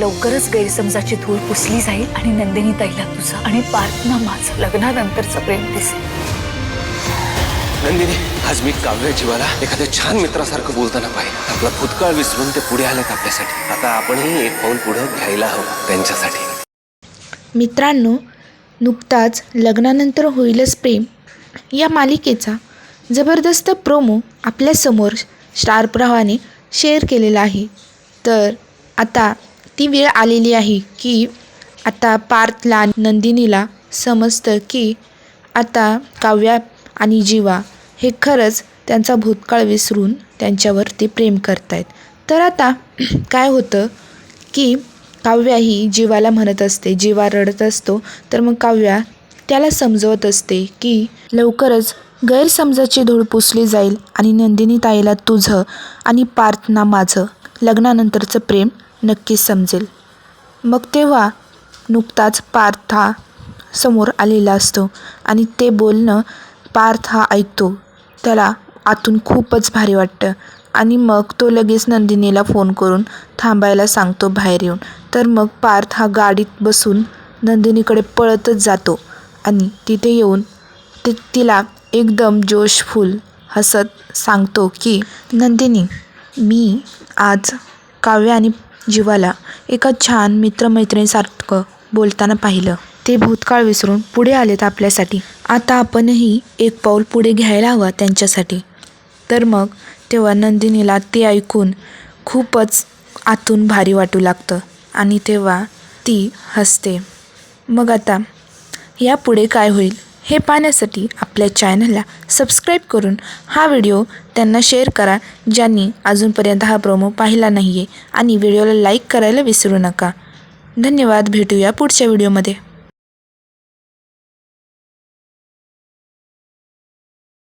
लवकरच गैरसमजाची धूळ पुसली जाईल आणि नंदिनी ताईला तुझं आणि पार्थना माझं लग्नानंतरचं प्रेम दिसेल. नंदिनी, आज मी काव्य जीवाला एखाद्या छान मित्रासारखं बोलताना पाहिजे. आपला भूतकाळ विसरून ते पुढे आलेत आपल्यासाठी. आता आपणही एक पाऊल पुढे घ्यायला हवं त्यांच्यासाठी. मित्रांनो, नुकताच लग्नानंतर होईलच प्रेम या मालिकेचा जबरदस्त प्रोमो आपल्यासमोर स्टार प्रवाहाने शेअर केलेला आहे. तर आता ती वेळ आलेली आहे की आता पार्थला नंदिनीला समजतं की आता काव्या आणि जीवा हे खरंच त्यांचा भूतकाळ विसरून त्यांच्यावरती प्रेम करतायत. तर आता काय होतं की काव्या ही जीवाला म्हणत असते, जीवा रडत असतो तर मग काव्या त्याला समजवत असते की लवकरच गैरसमजाची धूळ पुसली जाईल आणि नंदिनी ताईला तुझं आणि पार्थना माझं लग्नानंतरचं प्रेम नक्कीच समजेल. मग तेव्हा नुकताच पार्थ हा समोर आलेला असतो आणि ते बोलणं पार्थ हा ऐकतो. त्याला आतून खूपच भारी वाटतं आणि मग तो लगेच नंदिनीला फोन करून थांबायला सांगतो बाहेर येऊन. तर मग पार्थ हा गाडीत बसून नंदिनीकडे पळतच जातो आणि तिथे येऊन तिला एकदम जोशफुल हसत सांगतो की नंदिनी, मी आज काव्य आणि जीवाला एका छान मित्रमैत्रिणीसारखं बोलताना पाहिलं. ते भूतकाळ विसरून पुढे आलेत आपल्यासाठी. आता आपणही एक पाऊल पुढे घ्यायला हवं त्यांच्यासाठी. तर मग तेव्हा नंदिनीला ते ऐकून खूपच आतून भारी वाटू लागतं आणि तेव्हा ती हसते. मग आता यापुढे काय होईल हे पाहण्यासाठी आपल्या चॅनलला सबस्क्राईब करून हा व्हिडिओ त्यांना शेअर करा ज्यांनी अजूनपर्यंत हा प्रोमो पाहिला नाही आहे आणि व्हिडिओला लाईक करायला विसरू नका. धन्यवाद. भेटूया पुढच्या व्हिडिओमध्ये.